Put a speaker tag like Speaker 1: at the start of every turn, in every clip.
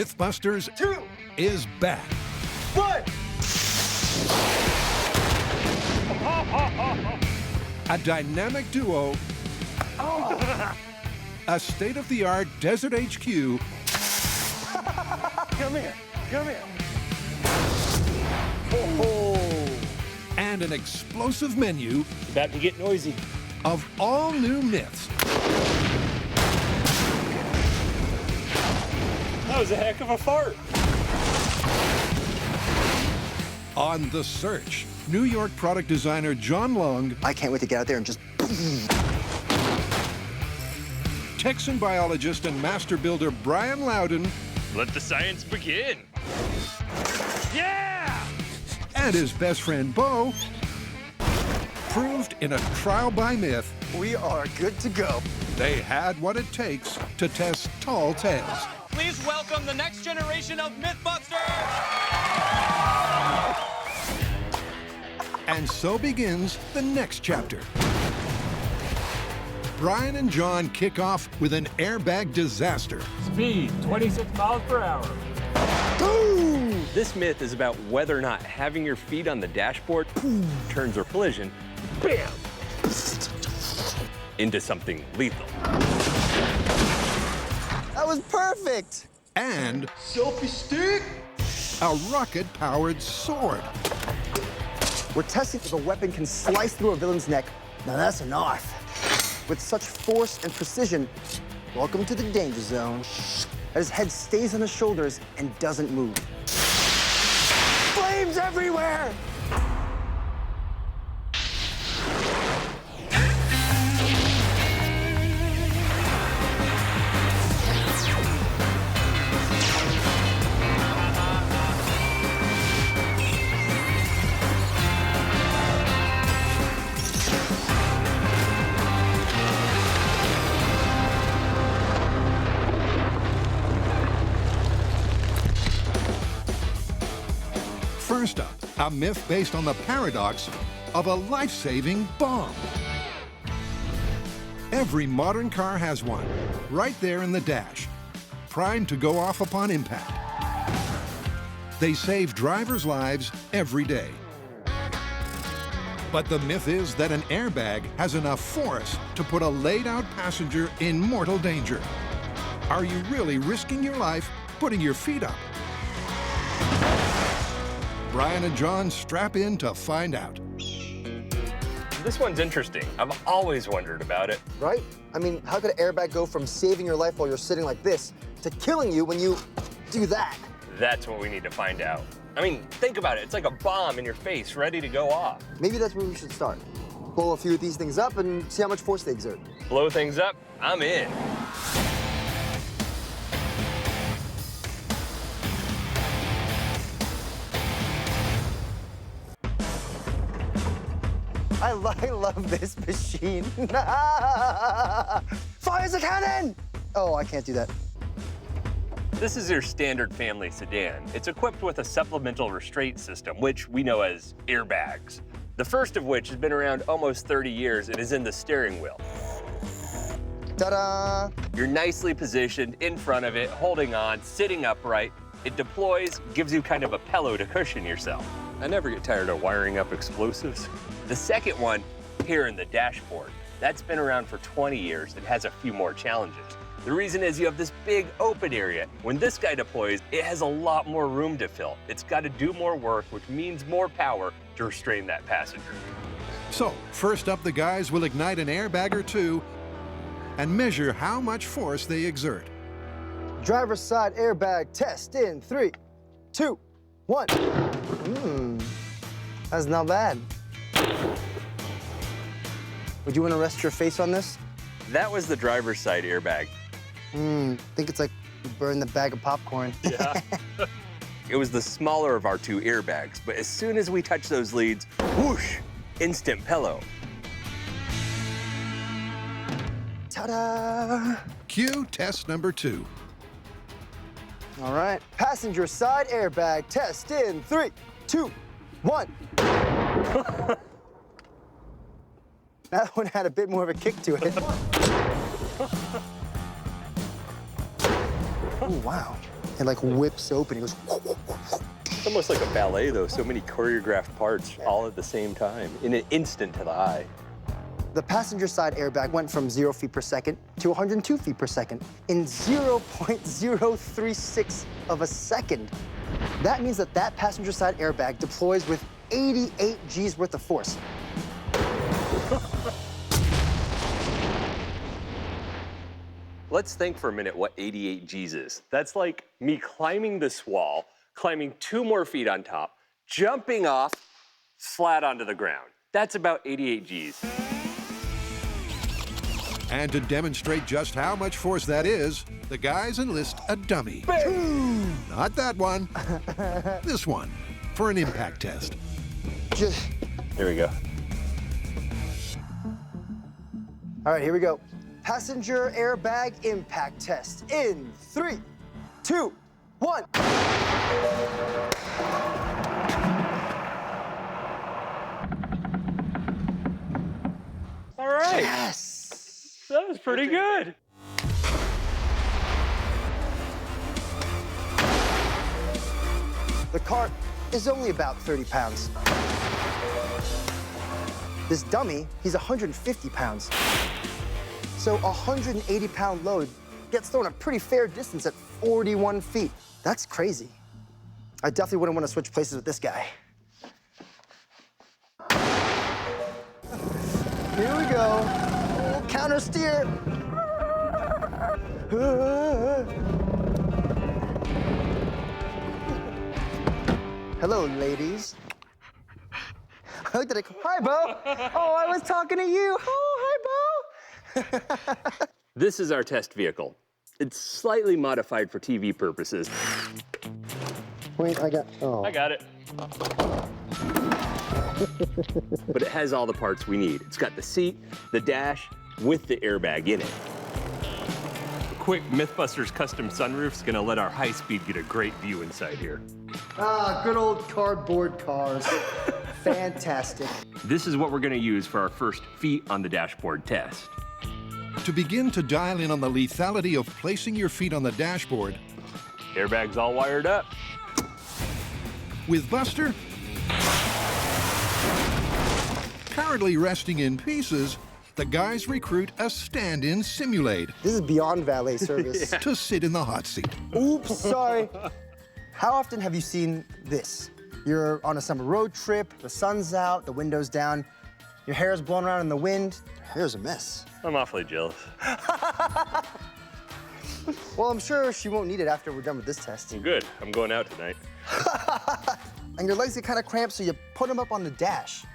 Speaker 1: Mythbusters
Speaker 2: 2
Speaker 1: is back.
Speaker 2: 1.
Speaker 1: A dynamic duo, a state-of-the-art desert HQ,
Speaker 2: Come here.
Speaker 1: and an explosive menu
Speaker 3: About to get noisy.
Speaker 1: of all new myths.
Speaker 3: That was a heck of a fart.
Speaker 1: On the search, New York product designer John Long,
Speaker 4: I can't wait to get out there and just...
Speaker 1: Texan biologist and master builder Brian Loudon,
Speaker 3: Let the science begin. Yeah!
Speaker 1: and his best friend Bo, proved in a trial by myth
Speaker 4: We are good to go.
Speaker 1: they had what it takes to test tall tales.
Speaker 5: Please welcome the next generation of Mythbusters!
Speaker 1: And so begins the next chapter. Brian and John kick off with an airbag disaster.
Speaker 6: Speed, 26 miles per hour.
Speaker 3: This myth is about whether or not having your feet on the dashboard turns a collision, bam, into something lethal.
Speaker 4: That was perfect.
Speaker 1: And
Speaker 2: Selfie stick.
Speaker 1: a rocket-powered sword.
Speaker 4: We're testing if a weapon can slice through a villain's neck. Now that's an art. With such force and precision, welcome to the danger zone. As his head stays on his shoulders and doesn't move. Flames everywhere!
Speaker 1: First up, a myth based on the paradox of a life-saving bomb. Every modern car has one, right there in the dash, primed to go off upon impact. They save drivers' lives every day. But the myth is that an airbag has enough force to put a laid-out passenger in mortal danger. Are you really risking your life putting your feet up? Brian and John strap in to find out.
Speaker 3: This one's interesting. I've always wondered about it.
Speaker 4: Right? I mean, how could an airbag go from saving your life while you're sitting like this to killing you when you do that?
Speaker 3: That's what we need to find out. I mean, think about it. It's like a bomb in your face, ready to go off.
Speaker 4: Maybe that's where we should start. Blow a few of these things up and see how much force they exert.
Speaker 3: Blow things up, I'm in.
Speaker 4: I love this machine. Fires a cannon! Oh, I can't do that.
Speaker 3: This is your standard family sedan. It's equipped with a supplemental restraint system, which we know as airbags. The first of which has been around almost 30 years and is in the steering wheel.
Speaker 4: Ta-da!
Speaker 3: You're nicely positioned in front of it, holding on, sitting upright. It deploys, gives you kind of a pillow to cushion yourself. I never get tired of wiring up explosives. The second one, here in the dashboard. That's been around for 20 years and has a few more challenges. The reason is you have this big open area. When this guy deploys, it has a lot more room to fill. It's got to do more work, which means more power to restrain that passenger.
Speaker 1: So, first up, the guys will ignite an airbag or two and measure how much force they exert.
Speaker 4: Driver's side airbag test in 3, 2, 1. That's not bad. Would you want to rest your face on this?
Speaker 3: That was the driver's side airbag.
Speaker 4: Think it's like you burn the bag of popcorn.
Speaker 3: Yeah. It was the smaller of our two airbags, but as soon as we touched those leads, whoosh, instant pillow.
Speaker 4: Ta-da!
Speaker 1: Cue test number 2.
Speaker 4: All right. Passenger side airbag test in 3, 2, 1. That one had a bit more of a kick to it. Oh, wow. and like whips open. It goes.
Speaker 3: It's almost like a ballet, though. So many choreographed parts all at the same time, in an instant to the eye.
Speaker 4: The passenger side airbag went from 0 feet per second to 102 feet per second in 0.036 of a second. That means that that passenger side airbag deploys with 88 G's worth of force.
Speaker 3: Let's think for a minute what 88 G's is. That's like me climbing this wall, climbing 2 more feet on top, jumping off, flat onto the ground. That's about 88 G's.
Speaker 1: And to demonstrate just how much force that is, the guys enlist a dummy. Not that one. This one, for an impact test.
Speaker 4: Just.
Speaker 3: Here we go.
Speaker 4: All right, here we go. Passenger airbag impact test in 3, 2, 1.
Speaker 3: All right.
Speaker 4: Yes.
Speaker 3: That was pretty good.
Speaker 4: The cart is only about 30 pounds. This dummy, he's 150 pounds. So a 180-pound load gets thrown a pretty fair distance at 41 feet. That's crazy. I definitely wouldn't want to switch places with this guy. Here we go. Oh, counter steer. Hello, ladies. I looked at it. Hi, Bo. Oh, I was talking to you. Oh, hi, Bo.
Speaker 3: This is our test vehicle. It's slightly modified for TV purposes.
Speaker 4: Wait, I got
Speaker 3: it. But it has all the parts we need. It's got the seat, the dash, with the airbag in it. A quick Mythbusters custom sunroof is gonna let our high speed get a great view inside here.
Speaker 4: Ah, good old cardboard cars. Fantastic.
Speaker 3: This is what we're gonna use for our first feet on the dashboard test.
Speaker 1: To begin to dial in on the lethality of placing your feet on the dashboard,
Speaker 3: Airbag's all wired up.
Speaker 1: with Buster currently resting in pieces, the guys recruit a stand-in simulate
Speaker 4: This is beyond valet service.
Speaker 1: to sit in the hot seat.
Speaker 4: Oops, sorry. How often have you seen this? You're on a summer road trip, the sun's out, the window's down, your hair is blown around in the wind. Your hair's a mess.
Speaker 3: I'm awfully jealous.
Speaker 4: Well, I'm sure she won't need it after we're done with this test.
Speaker 3: Good, I'm going out tonight.
Speaker 4: And your legs get kind of cramped, so you put them up on the dash.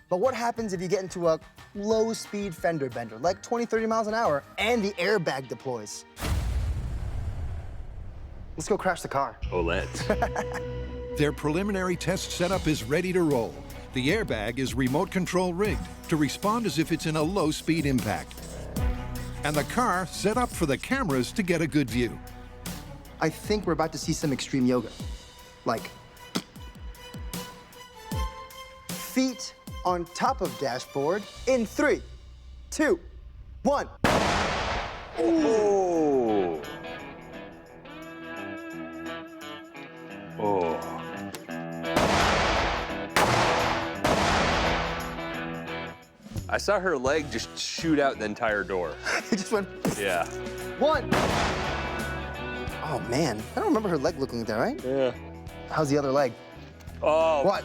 Speaker 4: But what happens if you get into a low-speed fender bender, like 20, 30 miles an hour, and the airbag deploys? Let's go crash the car.
Speaker 3: Oh, let's.
Speaker 1: Their preliminary test setup is ready to roll. The airbag is remote control rigged to respond as if it's in a low-speed impact. And the car set up for the cameras to get a good view.
Speaker 4: I think we're about to see some extreme yoga. Like, feet on top of dashboard in 3, 2, 1.
Speaker 3: Oh. Oh. I saw her leg just shoot out the entire door.
Speaker 4: It just went.
Speaker 3: Yeah.
Speaker 4: 1. Oh man, I don't remember her leg looking like that, right?
Speaker 3: Yeah.
Speaker 4: How's the other leg?
Speaker 3: Oh.
Speaker 4: What?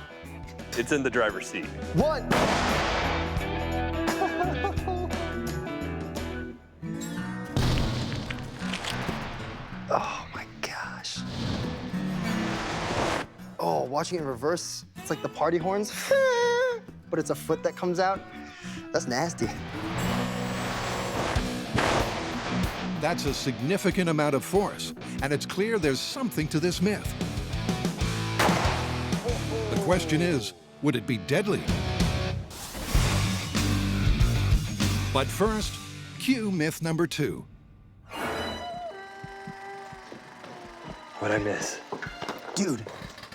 Speaker 3: It's in the driver's seat.
Speaker 4: 1. Oh my gosh. Oh, watching it in reverse, it's like the party horns, but it's a foot that comes out. That's nasty.
Speaker 1: That's a significant amount of force, and it's clear there's something to this myth. The question is, would it be deadly? But first, cue myth number 2.
Speaker 3: What'd I miss?
Speaker 4: Dude,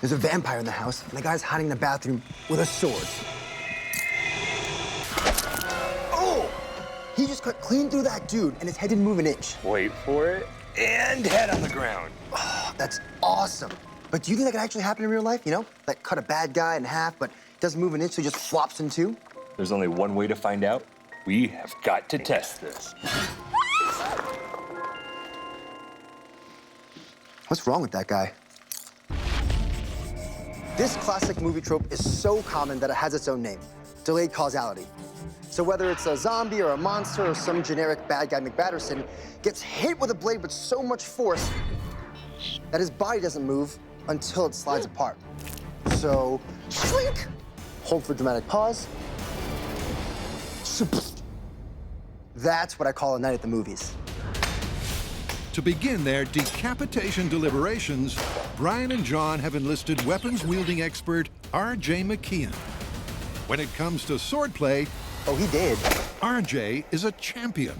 Speaker 4: there's a vampire in the house, and the guy's hiding in the bathroom with a sword. Oh! He just cut clean through that dude, and his head didn't move an inch.
Speaker 3: Wait for it. And head on the ground.
Speaker 4: That's awesome. But do you think that could actually happen in real life? You know, like cut a bad guy in half, but doesn't move an inch, so he just flops in two?
Speaker 3: There's only one way to find out. We have got to test this.
Speaker 4: What's wrong with that guy? This classic movie trope is so common that it has its own name, delayed causality. So whether it's a zombie or a monster or some generic bad guy McBatterson gets hit with a blade with so much force that his body doesn't move until it slides apart. So, shrink, hold for dramatic pause. That's what I call a night at the movies.
Speaker 1: To begin their decapitation deliberations, Brian and John have enlisted weapons-wielding expert R.J. McKeon. When it comes to swordplay,
Speaker 4: Oh, he did.
Speaker 1: R.J. is a champion.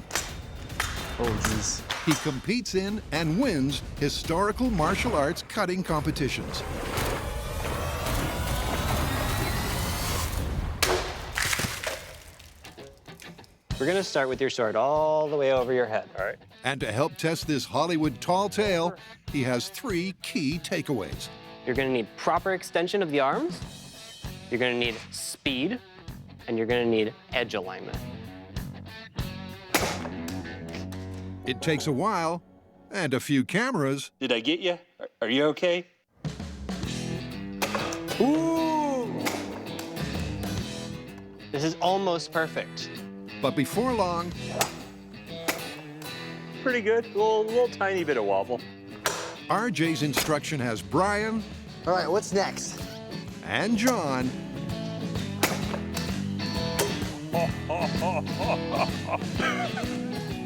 Speaker 4: Oh, jeez.
Speaker 1: He competes in and wins historical martial arts cutting competitions.
Speaker 7: We're gonna start with your sword all the way over your head.
Speaker 3: All right.
Speaker 1: And to help test this Hollywood tall tale, he has 3 key takeaways.
Speaker 7: You're gonna need proper extension of the arms, you're gonna need speed, and you're gonna need edge alignment.
Speaker 1: It takes a while and a few cameras.
Speaker 3: Did I get you? Are you okay?
Speaker 7: Ooh! This is almost perfect.
Speaker 1: But before long,
Speaker 3: Pretty good. A little tiny bit of wobble.
Speaker 1: RJ's instruction has Brian
Speaker 4: All right, what's next?
Speaker 1: and John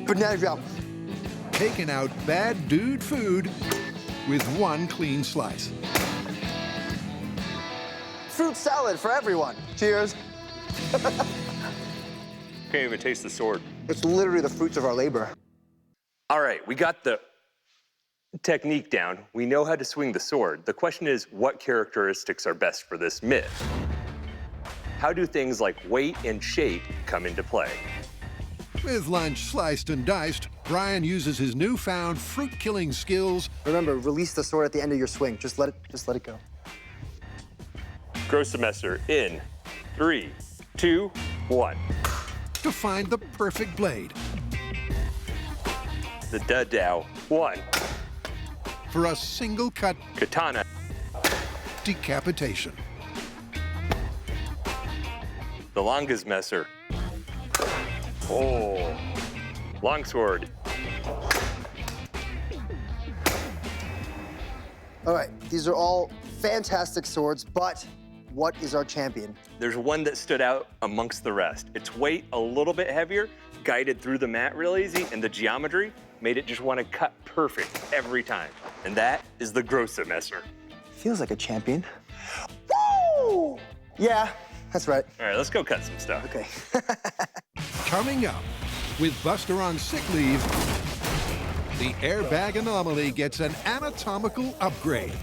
Speaker 4: Banana drop.
Speaker 1: taking out bad dude food with 1 clean slice.
Speaker 4: Fruit salad for everyone. Cheers.
Speaker 3: Can't even taste the sword.
Speaker 4: It's literally the fruits of our labor.
Speaker 3: All right, we got the technique down. We know how to swing the sword. The question is, what characteristics are best for this myth? How do things like weight and shape come into play?
Speaker 1: With lunch sliced and diced, Brian uses his newfound fruit-killing skills
Speaker 4: Remember, release the sword at the end of your swing. Just let it go.
Speaker 3: Gross semester in 3, 2, 1.
Speaker 1: to find the perfect blade
Speaker 3: The Dadao 1.
Speaker 1: for a single-cut
Speaker 3: Katana.
Speaker 1: decapitation.
Speaker 3: The longest messer. Oh. Longsword.
Speaker 4: All right, these are all fantastic swords, but what is our champion?
Speaker 3: There's one that stood out amongst the rest. Its weight a little bit heavier, guided through the mat real easy, and the geometry made it just want to cut perfect every time. And that is the Grossemesser.
Speaker 4: Feels like a champion. Woo! Yeah, that's right.
Speaker 3: All right, let's go cut some stuff.
Speaker 4: Okay.
Speaker 1: Coming up, with Buster on sick leave, the airbag anomaly gets an anatomical upgrade.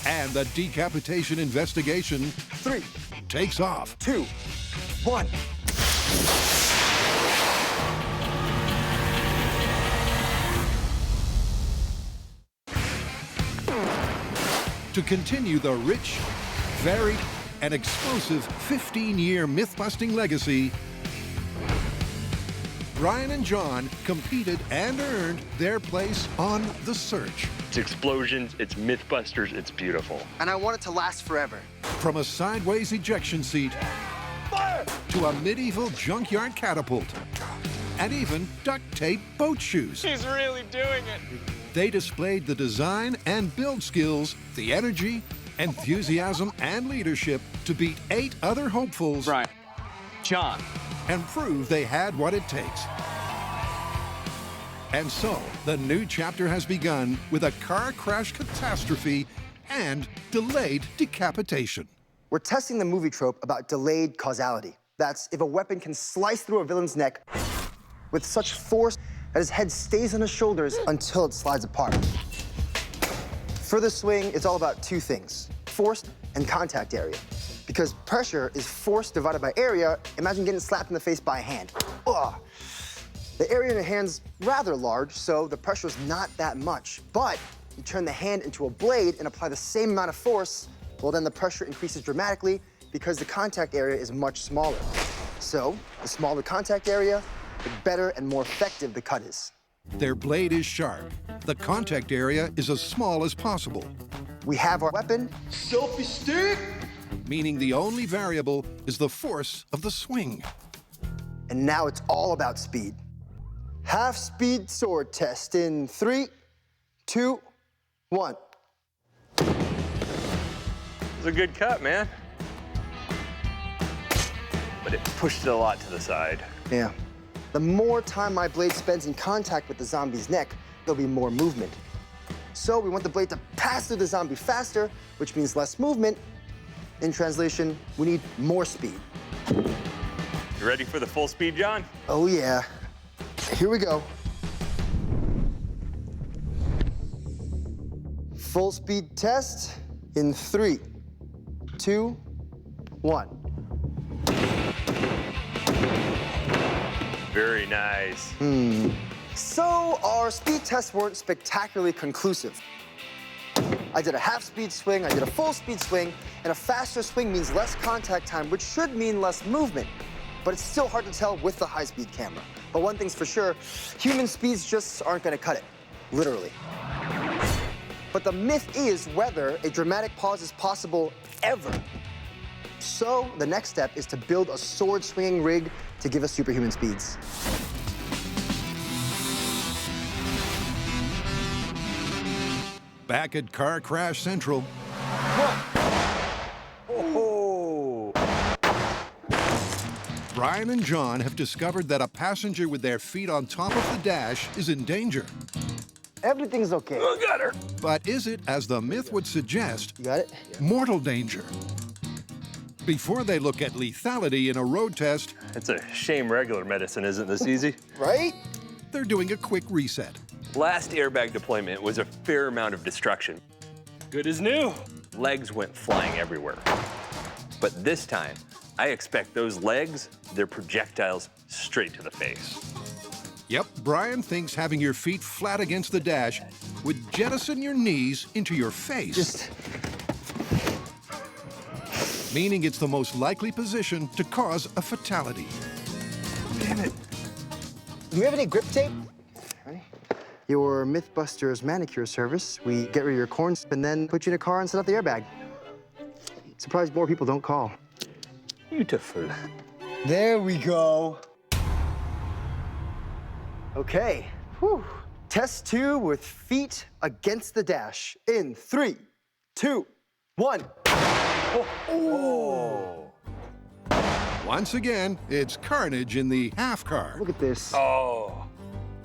Speaker 1: And the decapitation investigation
Speaker 4: 3,
Speaker 1: takes off.
Speaker 4: 2, 1.
Speaker 1: To continue the rich, varied, and explosive 15-year myth-busting legacy, Brian and John competed and earned their place on The Search.
Speaker 3: It's explosions, it's Mythbusters, it's beautiful.
Speaker 4: And I want it to last forever.
Speaker 1: From a sideways ejection seat to a medieval junkyard catapult and even duct tape boat shoes.
Speaker 5: He's really doing it.
Speaker 1: They displayed the design and build skills, the energy, enthusiasm, and leadership to beat 8 other hopefuls
Speaker 5: Brian, John,
Speaker 1: and prove they had what it takes. And so, the new chapter has begun with a car crash catastrophe and delayed decapitation.
Speaker 4: We're testing the movie trope about delayed causality. That's if a weapon can slice through a villain's neck with such force that his head stays on his shoulders until it slides apart. For the swing, it's all about 2 things, force and contact area. Because pressure is force divided by area. Imagine getting slapped in the face by a hand. Ugh. The area in your hand's rather large, so the pressure's not that much. But you turn the hand into a blade and apply the same amount of force, well, then the pressure increases dramatically because the contact area is much smaller. So the smaller the contact area, the better and more effective the cut is.
Speaker 1: Their blade is sharp. The contact area is as small as possible,
Speaker 4: We have our weapon,
Speaker 2: Selfie stick.
Speaker 1: meaning the only variable is the force of the swing.
Speaker 4: and now it's all about speed. Half-speed sword test in 3, 2, 1.
Speaker 3: It was a good cut, man. But it pushed it a lot to the side.
Speaker 4: Yeah. The more time my blade spends in contact with the zombie's neck, there'll be more movement. So we want the blade to pass through the zombie faster, which means less movement. In translation, we need more speed.
Speaker 3: You ready for the full speed, John?
Speaker 4: Oh yeah. Here we go. Full speed test in 3, 2, 1.
Speaker 3: Very nice.
Speaker 4: So our speed tests weren't spectacularly conclusive. I did a half-speed swing, I did a full-speed swing, and a faster swing means less contact time, which should mean less movement. But it's still hard to tell with the high-speed camera. But one thing's for sure, human speeds just aren't gonna cut it, literally. But the myth is whether a dramatic pause is possible ever. So the next step is to build a sword-swinging rig to give us superhuman speeds.
Speaker 1: Back at Car Crash Central,
Speaker 3: Oh.
Speaker 1: Brian and John have discovered that a passenger with their feet on top of the dash is in danger.
Speaker 4: Everything's okay.
Speaker 3: Oh, got her.
Speaker 1: But is it, as the myth would suggest,
Speaker 4: You got it?
Speaker 1: mortal danger? Before they look at lethality in a road test,
Speaker 3: It's a shame regular medicine isn't this easy.
Speaker 4: Right?
Speaker 1: they're doing a quick reset.
Speaker 3: Last airbag deployment was a fair amount of destruction.
Speaker 6: Good as new.
Speaker 3: Legs went flying everywhere. But this time, I expect those legs, their projectiles straight to the face.
Speaker 1: Yep, Brian thinks having your feet flat against the dash would jettison your knees into your face,
Speaker 4: Just
Speaker 1: meaning it's the most likely position to cause a fatality.
Speaker 4: damn it. Do we have any grip tape? Ready? Your Mythbusters manicure service. We get rid of your corns and then put you in a car and set up the airbag. Surprised more people don't call.
Speaker 3: Beautiful.
Speaker 4: There we go. Okay. Whew. Test 2 with feet against the dash in 3, 2, 1.
Speaker 1: Once again, it's carnage in the half car.
Speaker 4: Look at this.
Speaker 3: Oh.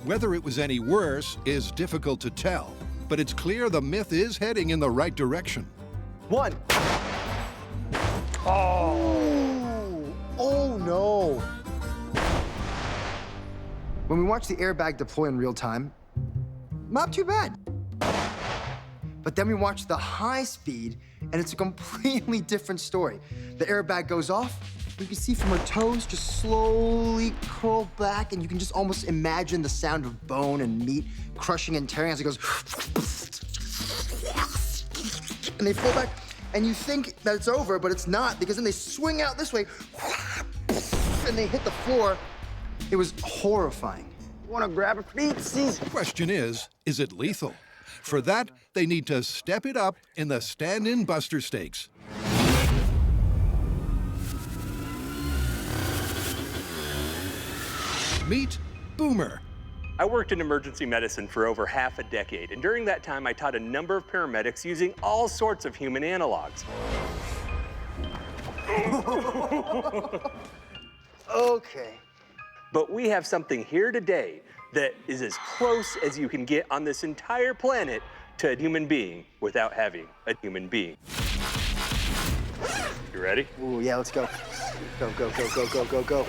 Speaker 1: Whether it was any worse is difficult to tell, but it's clear the myth is heading in the right direction.
Speaker 4: 1. Oh no. When we watch the airbag deploy in real time, not too bad. But then we watch the high speed, and it's a completely different story. The airbag goes off, you can see from her toes just slowly curl back, and you can just almost imagine the sound of bone and meat crushing and tearing as it goes. And they fall back, and you think that it's over, but it's not, because then they swing out this way, and they hit the floor. It was horrifying. Wanna grab a feet, seize.
Speaker 1: Question is it lethal? For that, they need to step it up in the stand-in Buster Stakes. Meet Boomer.
Speaker 3: I worked in emergency medicine for over half a decade, and during that time, I taught a number of paramedics using all sorts of human analogs.
Speaker 4: Okay.
Speaker 3: But we have something here today that is as close as you can get on this entire planet to a human being without having a human being. You ready?
Speaker 4: Ooh, yeah, let's go. Go, go, go, go, go, go, go.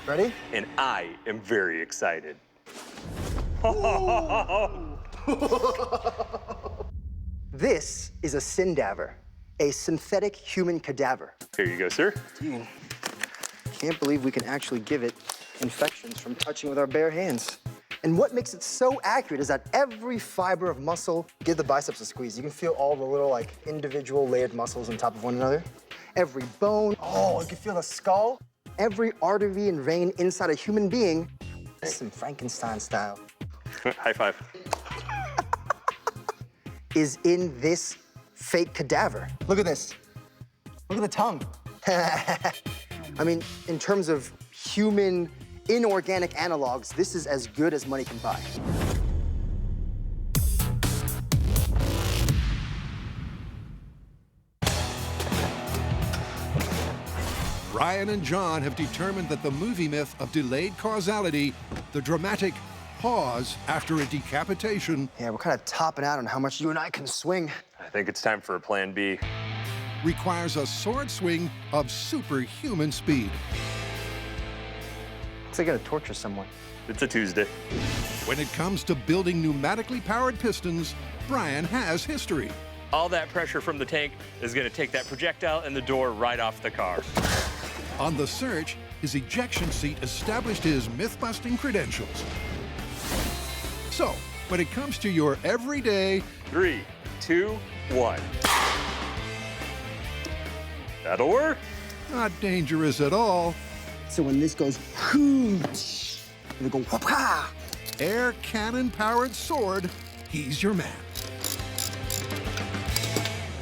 Speaker 4: Ready?
Speaker 3: And I am very excited.
Speaker 4: This is a Cindaver, a synthetic human cadaver.
Speaker 3: Here you go, sir.
Speaker 4: Dude, can't believe we can actually give it infections from touching with our bare hands. And what makes it so accurate is that every fiber of muscle, give the biceps a squeeze. You can feel all the little like individual layered muscles on top of one another. Every bone, oh, you can feel the skull. Every artery and vein inside a human being. Some Frankenstein style.
Speaker 3: High five.
Speaker 4: Is in this fake cadaver. Look at this. Look at the tongue. I mean, in terms of human inorganic analogs, this is as good as money can buy.
Speaker 1: Brian and John have determined that the movie myth of delayed causality, the dramatic pause after a decapitation,
Speaker 4: Yeah, we're kind of topping out on how much you and I can swing.
Speaker 3: I think it's time for a plan B.
Speaker 1: requires a sword swing of superhuman speed.
Speaker 4: Looks like I gotta torture someone.
Speaker 3: It's a Tuesday.
Speaker 1: When it comes to building pneumatically powered pistons, Brian has history.
Speaker 3: All that pressure from the tank is going to take that projectile and the door right off the car.
Speaker 1: On the search, his ejection seat established his myth-busting credentials. So, when it comes to your everyday,
Speaker 3: 3, 2, 1. That'll work.
Speaker 1: not dangerous at all,
Speaker 4: So when this goes, it'll go, wha-pa!
Speaker 1: air cannon-powered sword, he's your man.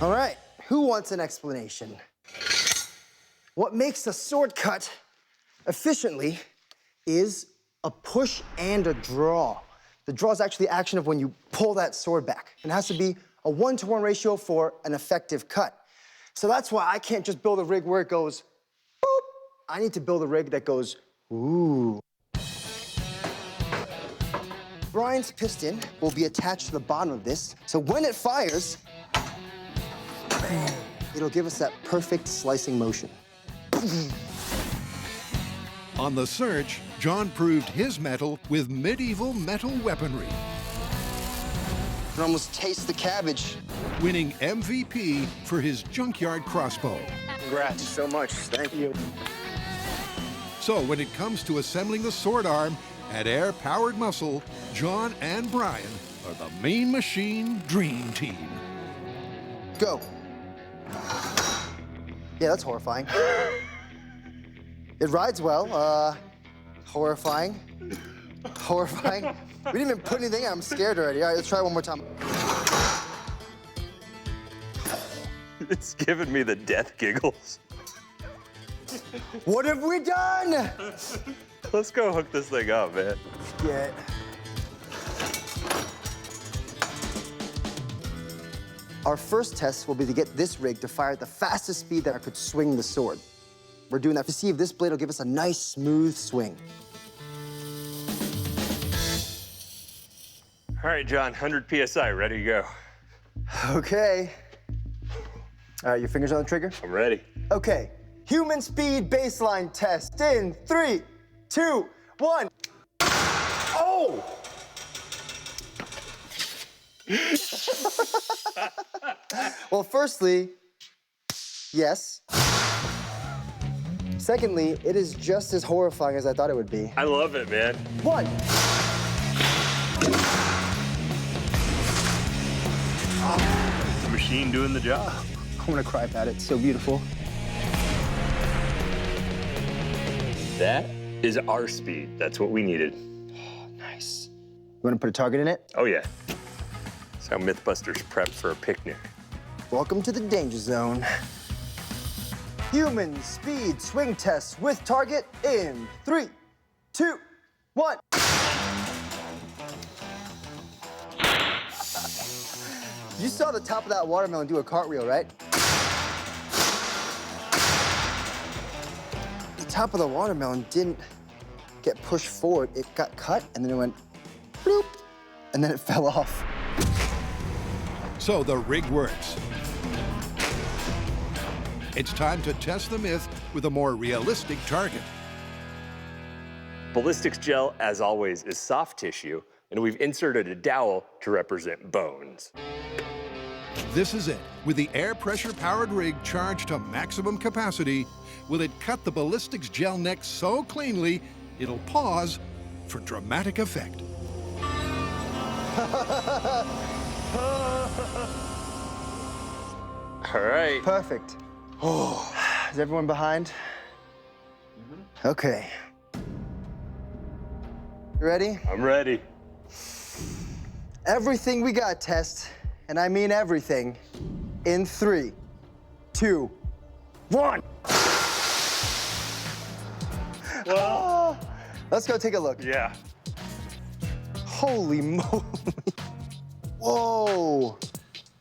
Speaker 4: All right, who wants an explanation? What makes a sword cut efficiently is a push and a draw. The draw is actually the action of when you pull that sword back. It has to be a 1-to-1 ratio for an effective cut. So that's why I can't just build a rig where it goes, boop. I need to build a rig that goes, ooh. Brian's piston will be attached to the bottom of this, so when it fires, it'll give us that perfect slicing motion.
Speaker 1: On the search, John proved his mettle with medieval metal weaponry,
Speaker 4: You can almost taste the cabbage.
Speaker 1: winning MVP for his junkyard crossbow.
Speaker 4: Congrats so much. Thank you.
Speaker 1: So when it comes to assembling the sword arm and air-powered muscle, John and Brian are the Mean Machine Dream Team.
Speaker 4: Go. Yeah, that's horrifying. It rides well. Horrifying. Horrifying. We didn't even put anything in. I'm scared already. All right, let's try one more time.
Speaker 3: It's giving me the death giggles.
Speaker 4: What have we done?
Speaker 3: Let's go hook this thing up, man.
Speaker 4: Yeah. Our first test will be to get this rig to fire at the fastest speed that I could swing the sword. We're doing that to see if this blade will give us a nice, smooth swing.
Speaker 3: All right, John, 100 PSI, ready to go.
Speaker 4: Okay. All right, your fingers on the trigger?
Speaker 3: I'm ready.
Speaker 4: Okay. Human speed baseline test in 3, 2, 1. Oh! Well, firstly, yes. Secondly, it is just as horrifying as I thought it would be.
Speaker 3: I love it, man.
Speaker 4: 1.
Speaker 3: The machine doing the job.
Speaker 4: I'm gonna cry about it. It's so beautiful.
Speaker 3: That is our speed. That's what we needed.
Speaker 4: Nice. You wanna put a target in it?
Speaker 3: Oh, yeah. That's how Mythbusters prep for a picnic.
Speaker 4: Welcome to the danger zone. Human speed swing test with target in 3, 2, 1. You saw the top of that watermelon do a cartwheel, right? The top of the watermelon didn't get pushed forward. It got cut, and then it went bloop, and then it fell off.
Speaker 1: So the rig works. It's time to test the myth with a more realistic target.
Speaker 3: Ballistics gel, as always, is soft tissue, and we've inserted a dowel to represent bones.
Speaker 1: This is it. With the air pressure-powered rig charged to maximum capacity, will it cut the ballistics gel neck so cleanly it'll pause for dramatic effect.
Speaker 3: All right.
Speaker 4: Perfect. Oh, is everyone behind? Okay. You ready?
Speaker 3: I'm ready.
Speaker 4: Everything we got, Test, and I mean everything, in 3, 2, 1.
Speaker 3: Well,
Speaker 4: Let's go take a look.
Speaker 3: yeah.
Speaker 4: Holy moly. Whoa.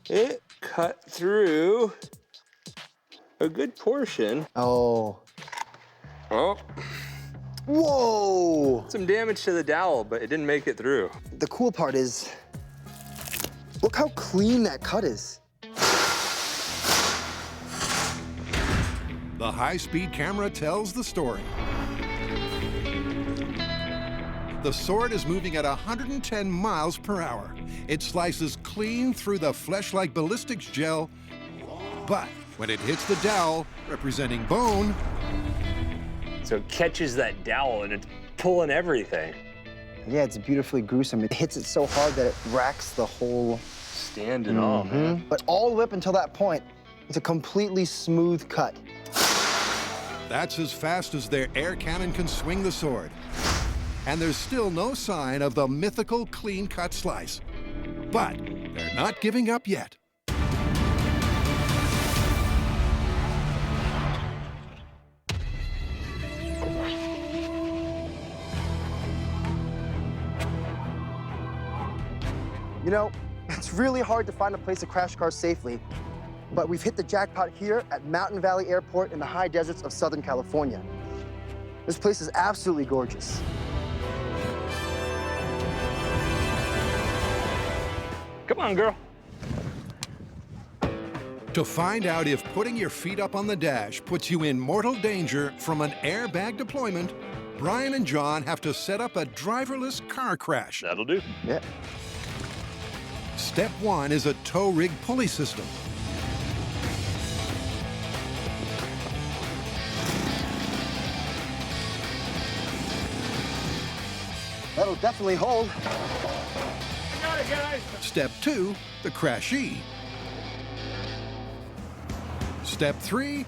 Speaker 3: It cut through a good portion.
Speaker 4: Oh.
Speaker 3: Oh,
Speaker 4: Whoa.
Speaker 3: some damage to the dowel, but it didn't make it through.
Speaker 4: The cool part is, look how clean that cut is.
Speaker 1: The high-speed camera tells the story. The sword is moving at 110 miles per hour. It slices clean through the flesh-like ballistics gel, but when it hits the dowel, representing bone,
Speaker 3: So it catches that dowel and it's pulling everything.
Speaker 4: Yeah, it's beautifully gruesome. It hits it so hard that it racks the whole...
Speaker 3: Standing on, man.
Speaker 4: But all the way up until that point, it's a completely smooth cut.
Speaker 1: that's as fast as their air cannon can swing the sword. And there's still no sign of the mythical clean-cut slice. But they're not giving up yet.
Speaker 4: You know, it's really hard to find a place to crash cars safely, but we've hit the jackpot here at Mountain Valley Airport in the high deserts of Southern California. This place is absolutely gorgeous.
Speaker 3: Come on, girl.
Speaker 1: To find out if putting your feet up on the dash puts you in mortal danger from an airbag deployment, Brian and John have to set up a driverless car crash.
Speaker 3: That'll do.
Speaker 4: Yeah.
Speaker 1: Step 1 is a tow rig pulley system.
Speaker 4: That'll definitely hold.
Speaker 6: Got it, guys.
Speaker 1: Step 2, the crashee. Step 3,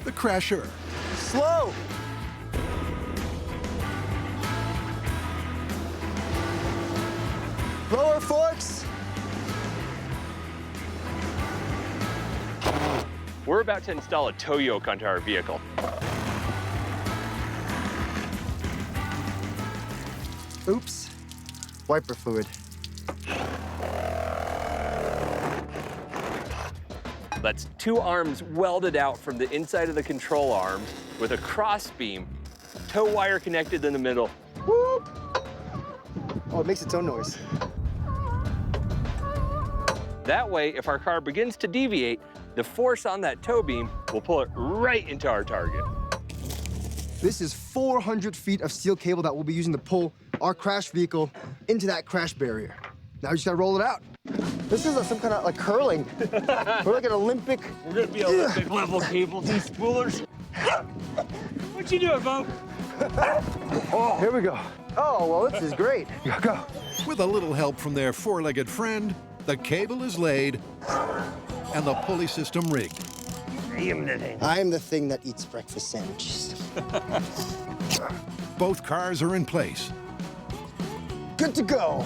Speaker 1: the crasher.
Speaker 4: Slow. Lower forks.
Speaker 3: We're about to install a tow yoke onto our vehicle.
Speaker 4: Oops. Wiper fluid.
Speaker 3: That's 2 arms welded out from the inside of the control arms with a cross beam, tow wire connected in the middle.
Speaker 4: Whoop. Oh, it makes its own noise.
Speaker 3: That way, if our car begins to deviate, the force on that tow beam will pull it right into our target.
Speaker 4: This is 400 feet of steel cable that we'll be using to pull our crash vehicle into that crash barrier. Now we just gotta roll it out. This is some kind of like curling. We're like an Olympic.
Speaker 3: We're gonna be Olympic level cable despoolers. What you doing, Bo?
Speaker 4: Here we go. Oh, well, this is great. Go, go.
Speaker 1: With a little help from their four-legged friend, the cable is laid and the pulley system rigged.
Speaker 4: I am the thing that eats breakfast sandwiches.
Speaker 1: Both cars are in place.
Speaker 4: Good to go.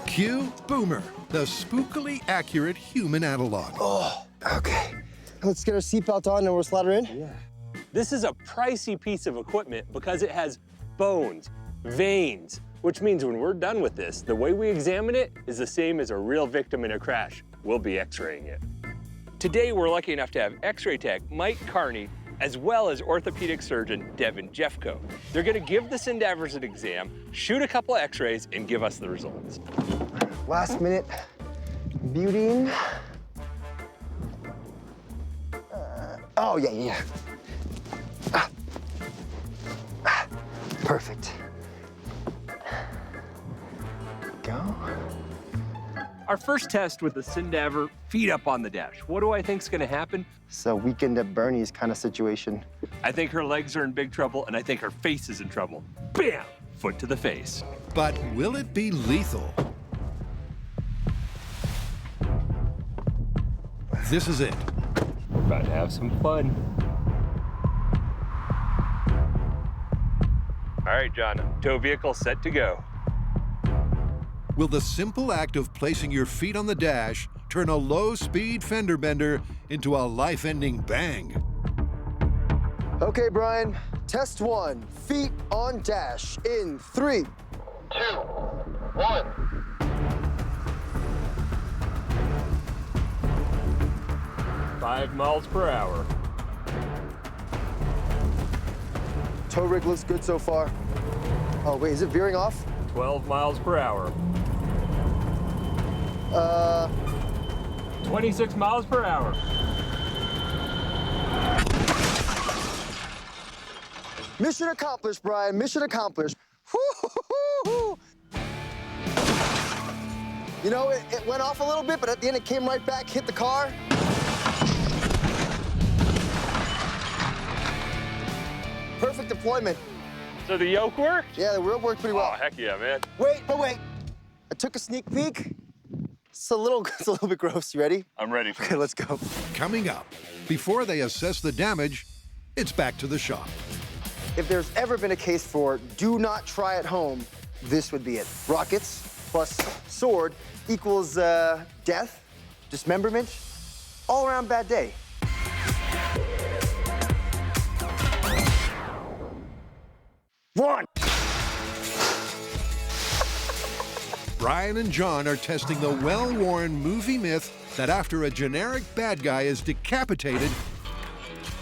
Speaker 1: Cue Boomer, the spookily accurate human analog.
Speaker 4: Oh, okay. Let's get our seatbelt on and we'll slide her in. Yeah.
Speaker 3: This is a pricey piece of equipment because it has bones, veins, which means when we're done with this, the way we examine it is the same as a real victim in a crash. We'll be x-raying it. Today, we're lucky enough to have x-ray tech Mike Carney, as well as orthopedic surgeon Devin Jeffco. They're gonna give the Cindavers an exam, shoot a couple of x-rays, and give us the results.
Speaker 4: Last minute beautying. Oh, yeah. Perfect. Go.
Speaker 3: Our first test with the Cindaver, feet up on the dash. What do I think's gonna happen?
Speaker 4: It's a weekend at Bernie's kind of situation.
Speaker 3: I think her legs are in big trouble, and I think her face is in trouble. Bam! Foot to the face.
Speaker 1: But will it be lethal? This is it.
Speaker 3: We're about to have some fun. All right, John, tow vehicle set to go.
Speaker 1: Will the simple act of placing your feet on the dash turn a low-speed fender bender into a life-ending bang?
Speaker 4: Okay, Brian, test 1. Feet on dash in 3, 2, 1.
Speaker 3: 5 miles per hour.
Speaker 4: Tow rig looks good so far. Oh, wait, is it veering off?
Speaker 3: 12 miles per hour. 26 miles per hour.
Speaker 4: Mission accomplished, Brian, mission accomplished. Woo-hoo-hoo-hoo. You know, it went off a little bit, but at the end it came right back, hit the car. Perfect deployment.
Speaker 3: So the yoke worked?
Speaker 4: Yeah, the wheel worked pretty well.
Speaker 3: Oh, heck yeah, man.
Speaker 4: Wait. I took a sneak peek. It's a little bit gross. You ready?
Speaker 3: I'm ready for
Speaker 4: Okay,
Speaker 3: this.
Speaker 4: let's go.
Speaker 1: Coming up, before they assess the damage, it's back to the shop.
Speaker 4: If there's ever been a case for do not try at home, this would be it. Rockets plus sword equals death, dismemberment, all around bad day. One.
Speaker 1: Brian and John are testing the well-worn movie myth that after a generic bad guy is decapitated,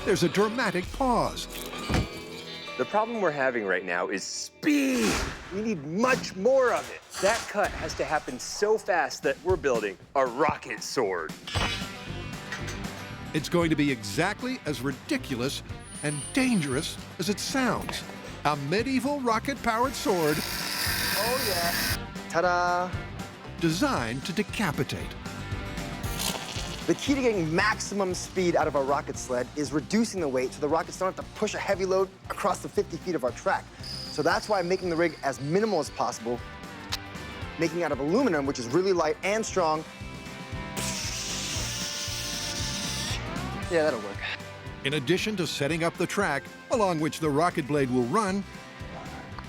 Speaker 1: there's a dramatic pause.
Speaker 3: The problem we're having right now is speed. We need much more of it. That cut has to happen so fast that we're building a rocket sword.
Speaker 1: It's going to be exactly as ridiculous and dangerous as it sounds. A medieval rocket-powered sword
Speaker 4: Oh, yeah. Ta-da.
Speaker 1: designed to decapitate.
Speaker 4: The key to getting maximum speed out of our rocket sled is reducing the weight so the rockets don't have to push a heavy load across the 50 feet of our track. So that's why I'm making the rig as minimal as possible, making it out of aluminum, which is really light and strong. Yeah, that'll work.
Speaker 1: In addition to setting up the track along which the rocket blade will run,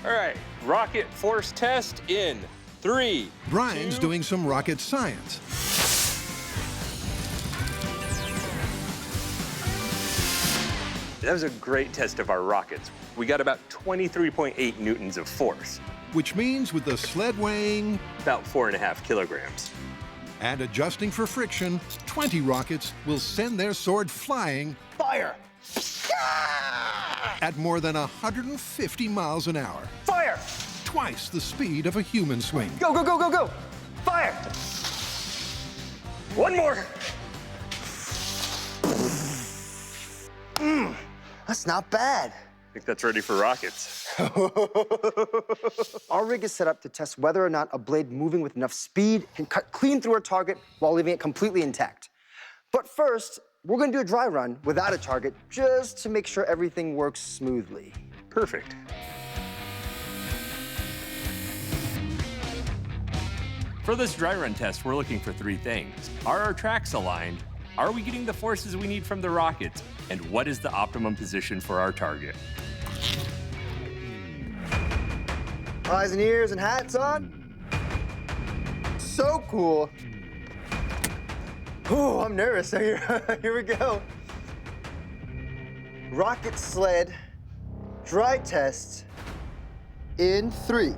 Speaker 3: All right, rocket force test in 3.
Speaker 1: Brian's
Speaker 3: 2,
Speaker 1: doing some rocket science.
Speaker 3: That was a great test of our rockets. We got about 23.8 newtons of force,
Speaker 1: Which means with the sled weighing
Speaker 3: about 4.5 kilograms.
Speaker 1: and adjusting for friction, 20 rockets will send their sword flying
Speaker 4: Fire!
Speaker 1: at more than 150 miles an hour,
Speaker 4: Fire!
Speaker 1: twice the speed of a human swing.
Speaker 4: Go, go, go, go, go! Fire!
Speaker 3: One more.
Speaker 4: That's not bad.
Speaker 3: I think that's ready for rockets.
Speaker 4: Our rig is set up to test whether or not a blade moving with enough speed can cut clean through a target while leaving it completely intact. But first, we're gonna do a dry run without a target just to make sure everything works smoothly.
Speaker 3: Perfect. For this dry run test, we're looking for 3 things. Are our tracks aligned? Are we getting the forces we need from the rockets? And what is the optimum position for our target?
Speaker 4: Eyes and ears and hats on. So cool. Ooh, I'm nervous. So here we go. Rocket sled dry test in 3,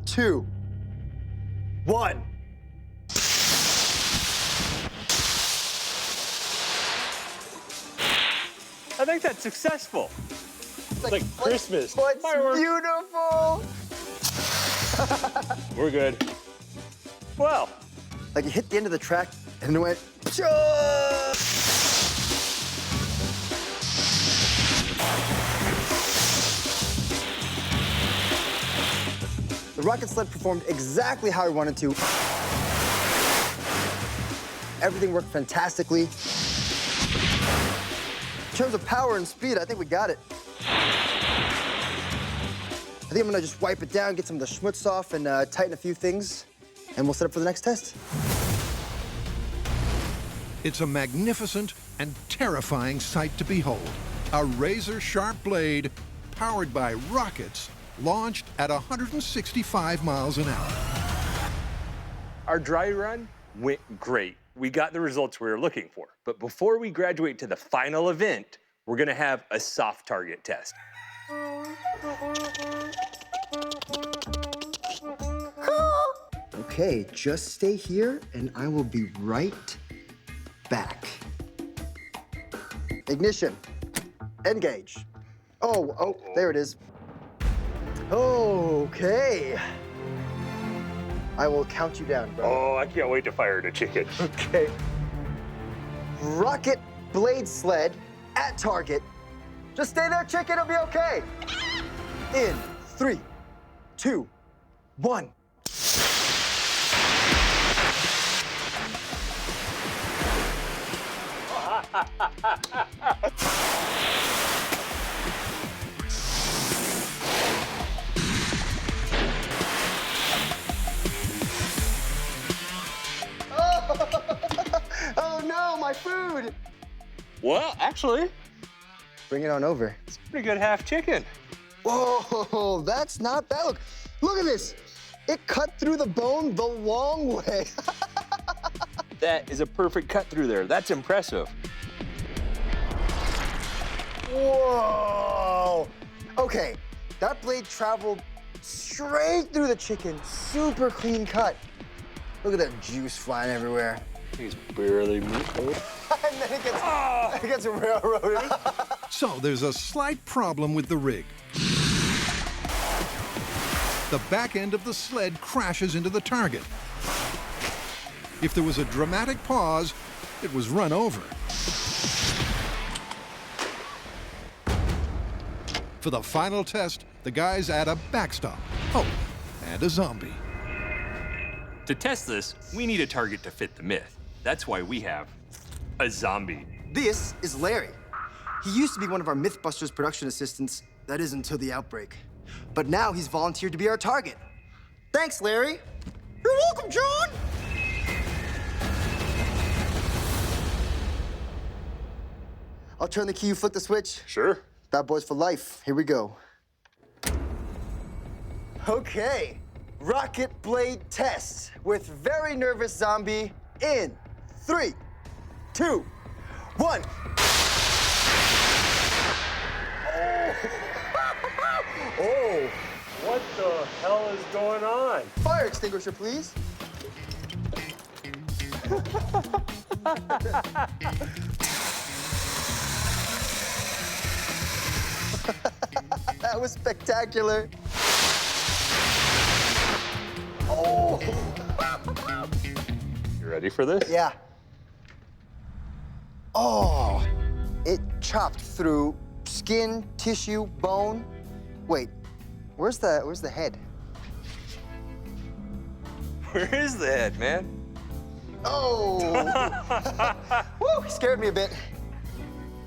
Speaker 4: 2, 1.
Speaker 3: I think that's successful. It's like Christmas.
Speaker 4: But
Speaker 3: Fireworks.
Speaker 4: beautiful.
Speaker 3: We're good. Well,
Speaker 4: Like it hit the end of the track and it went. Pshaw! The rocket sled performed exactly how we wanted to. Everything worked fantastically. In terms of power and speed, I think we got it. I think I'm gonna just wipe it down, get some of the schmutz off, and tighten a few things, and we'll set up for the next test.
Speaker 1: It's a magnificent and terrifying sight to behold. A razor-sharp blade powered by rockets launched at 165 miles an hour.
Speaker 3: Our dry run went great. We got the results we were looking for. But before we graduate to the final event, we're gonna have a soft target test.
Speaker 4: Okay, just stay here, and I will be right back. Ignition. Engage. Oh, there it is. Okay. I will count you down, bro.
Speaker 3: Oh, I can't wait to fire the chicken.
Speaker 4: Okay. Rocket blade sled at target. Just stay there, chicken, it'll be okay. In 3, 2, 1. Oh no, my food!
Speaker 3: Well, actually,
Speaker 4: Bring it on over.
Speaker 3: it's a pretty good half chicken.
Speaker 4: Whoa, that's not bad. Look at this. It cut through the bone the long way.
Speaker 3: That is a perfect cut through there. That's impressive.
Speaker 4: Whoa. Okay, that blade traveled straight through the chicken. Super clean cut. Look at that juice flying everywhere.
Speaker 3: He's barely meat.
Speaker 4: And then it gets railroaded.
Speaker 1: So there's a slight problem with the rig. The back end of the sled crashes into the target. If there was a dramatic pause, it was run over. For the final test, the guys add a backstop. Oh, and a zombie.
Speaker 3: To test this, we need a target to fit the myth. That's why we have a zombie.
Speaker 4: This is Larry. He used to be one of our Mythbusters production assistants. That is until the outbreak. But now he's volunteered to be our target. Thanks, Larry. You're welcome, John. I'll turn the key, you flick the switch.
Speaker 3: Sure.
Speaker 4: Bad boys for life. Here we go. Okay. Rocket blade test with very nervous zombie in 3, 2, 1. Oh.
Speaker 3: What the hell is going on?
Speaker 4: Fire extinguisher, please. That was spectacular. Oh!
Speaker 3: You ready for this?
Speaker 4: Yeah. Oh, it chopped through skin, tissue, bone. Wait, where's the head?
Speaker 3: Where is the head, man?
Speaker 4: Oh! Woo, scared me a bit.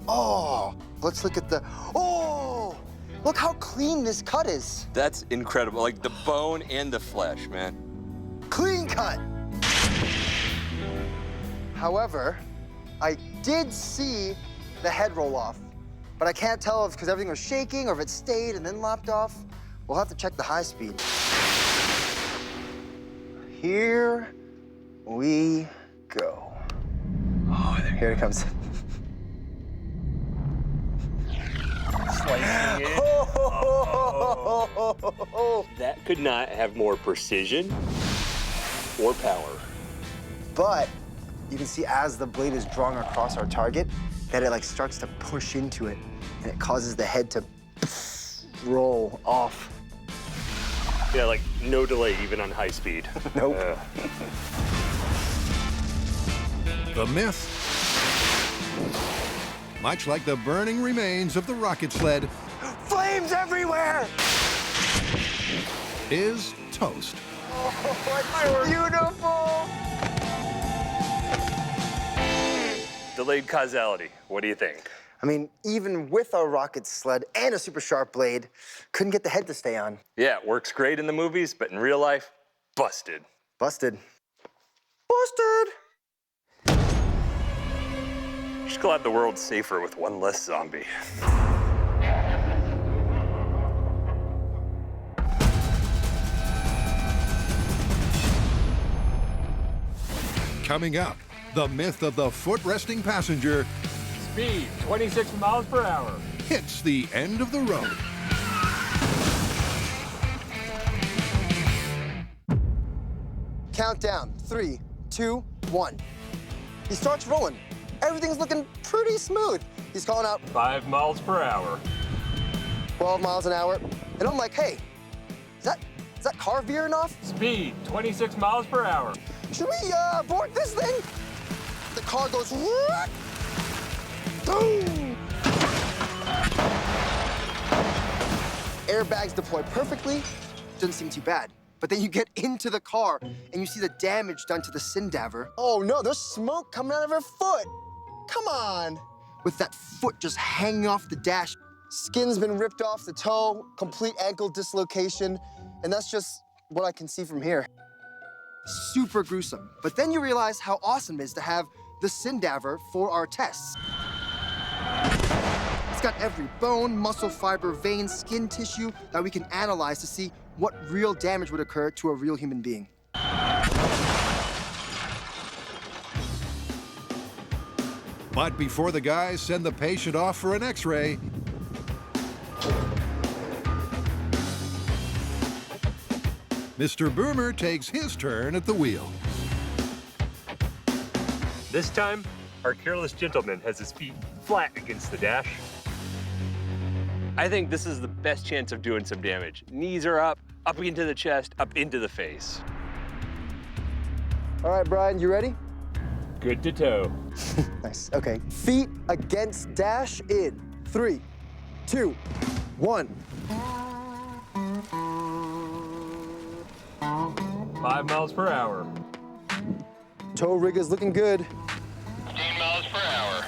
Speaker 4: Oh, let's look at the, oh! Look how clean this cut is.
Speaker 3: That's incredible. Like the bone and the flesh, man.
Speaker 4: Clean cut. However, I did see the head roll off, but I can't tell if because everything was shaking or if it stayed and then lopped off. We'll have to check the high speed. Here we go. Oh, here it comes.
Speaker 3: Slicing it. That could not have more precision or power.
Speaker 4: But you can see as the blade is drawn across our target, that it like starts to push into it, and it causes the head to roll off.
Speaker 3: Yeah, like no delay even on high speed.
Speaker 4: Nope.
Speaker 1: The myth, much like the burning remains of the rocket sled,
Speaker 4: Flames everywhere!
Speaker 1: is toast.
Speaker 4: Oh, it's beautiful!
Speaker 3: delayed causality. What do you think?
Speaker 4: I mean, even with our rocket sled and a super sharp blade, couldn't get the head to stay on.
Speaker 3: Yeah, it works great in the movies, but in real life, busted.
Speaker 4: Busted. Busted!
Speaker 3: Just glad the world's safer with one less zombie.
Speaker 1: Coming up, the myth of the foot-resting passenger
Speaker 6: Speed, 26 miles per hour.
Speaker 1: hits the end of the road.
Speaker 4: Countdown, 3, 2, 1. He starts rolling. Everything's looking pretty smooth. He's calling out
Speaker 6: 5 miles per hour.
Speaker 4: 12 miles an hour. And I'm like, hey, is that car veering off?
Speaker 6: Speed, 26 miles per hour.
Speaker 4: Should we abort this thing? The car goes, what? Boom! Airbags deploy perfectly. Doesn't seem too bad. But then you get into the car and you see the damage done to the Cindaver. Oh no, there's smoke coming out of her foot. Come on. With that foot just hanging off the dash. Skin's been ripped off the toe, complete ankle dislocation, and that's just what I can see from here. Super gruesome. But then you realize how awesome it is to have the Cindaver for our tests. It's got every bone, muscle fiber, vein, skin tissue that we can analyze to see what real damage would occur to a real human being.
Speaker 1: But before the guys send the patient off for an X-ray, Mr. Boomer takes his turn at the wheel.
Speaker 3: This time, our careless gentleman has his feet flat against the dash. I think this is the best chance of doing some damage. Knees are up into the chest, up into the face.
Speaker 4: All right, Brian, you ready?
Speaker 6: Good to toe.
Speaker 4: Nice, okay. Feet against dash in 3, 2, 1.
Speaker 6: 5 miles per hour.
Speaker 4: Toe rig is looking good.
Speaker 5: 15 miles per hour.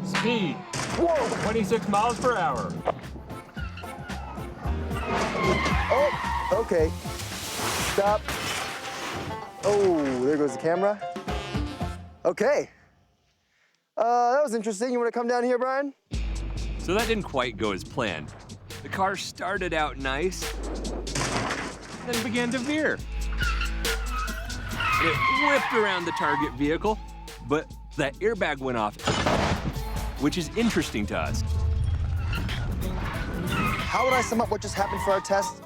Speaker 6: Speed,
Speaker 4: Whoa!
Speaker 6: 26 miles per hour.
Speaker 4: Oh, okay. Stop. Oh, there goes the camera. Okay. That was interesting. You want to come down here, Brian?
Speaker 3: So that didn't quite go as planned. The car started out nice, then began to veer. It whipped around the target vehicle, but that airbag went off, which is interesting to us.
Speaker 4: How would I sum up what just happened for our test?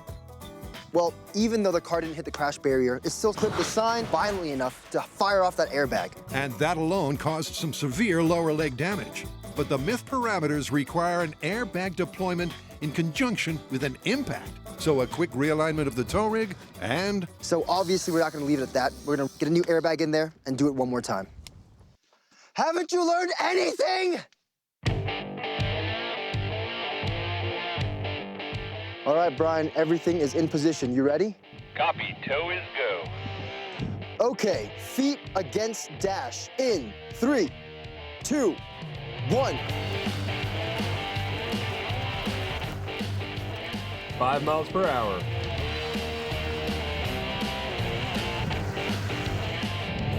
Speaker 4: Well, even though the car didn't hit the crash barrier, it still clipped the sign violently enough to fire off that airbag.
Speaker 1: And that alone caused some severe lower leg damage. But the myth parameters require an airbag deployment in conjunction with an impact. So a quick realignment of the tow rig and...
Speaker 4: So obviously we're not gonna leave it at that. We're gonna get a new airbag in there and do it one more time. Haven't you learned anything? All right, Brian, everything is in position. You ready?
Speaker 3: Copy, tow is go.
Speaker 4: Okay, feet against dash in 3, 2, 1.
Speaker 6: 5 miles per hour.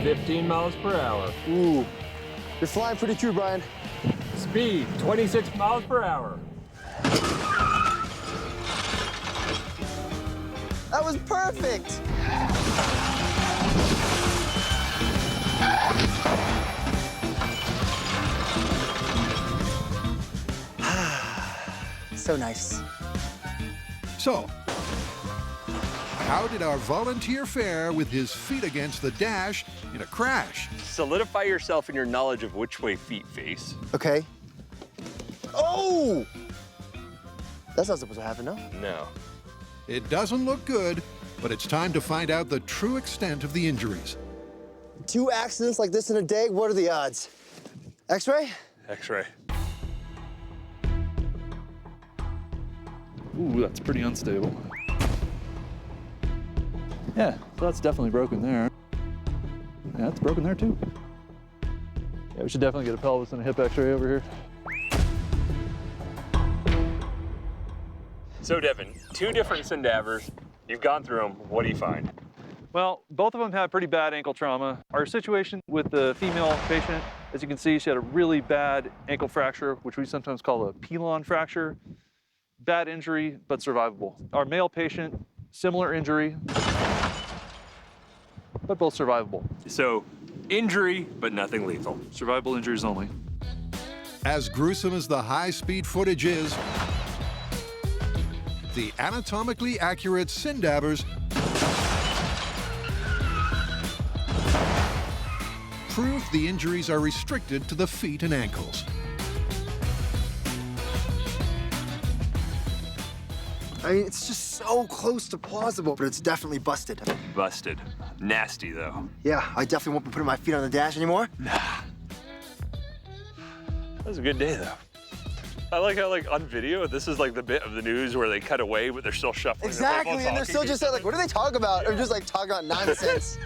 Speaker 6: 15 miles per hour.
Speaker 4: Ooh, you're flying pretty true, Brian.
Speaker 6: Speed, 26 miles per hour.
Speaker 4: That was perfect. So nice.
Speaker 1: So, how did our volunteer fare with his feet against the dash in a crash?
Speaker 3: Solidify yourself in your knowledge of which way feet face.
Speaker 4: Okay. Oh! That's not supposed to happen, no?
Speaker 3: No.
Speaker 1: It doesn't look good, but it's time to find out the true extent of the injuries.
Speaker 4: 2 accidents like this in a day, what are the odds? X-ray?
Speaker 3: X-ray.
Speaker 8: Ooh, that's pretty unstable. Yeah, so that's definitely broken there. Yeah, it's broken there too. Yeah, we should definitely get a pelvis and a hip x-ray over here.
Speaker 3: So Devin, 2 different Cindavers. You've gone through them. What do you find?
Speaker 8: Well, both of them have pretty bad ankle trauma. Our situation with the female patient, as you can see, she had a really bad ankle fracture, which we sometimes call a pilon fracture. Bad injury, but survivable. Our male patient, similar injury, but both survivable.
Speaker 3: So, injury, but nothing lethal.
Speaker 8: Survivable injuries only.
Speaker 1: As gruesome as the high-speed footage is, the anatomically accurate Cindavers prove the injuries are restricted to the feet and ankles.
Speaker 4: I mean, it's just so close to plausible, but it's definitely busted.
Speaker 3: Busted. Nasty, though.
Speaker 4: Yeah, I definitely won't be putting my feet on the dash anymore.
Speaker 3: That was a good day, though. I like how, like, on video, this is like the bit of the news where they cut away, but they're still shuffling.
Speaker 4: Exactly, and they're still just like, what do they talk about? Or just like talking about nonsense.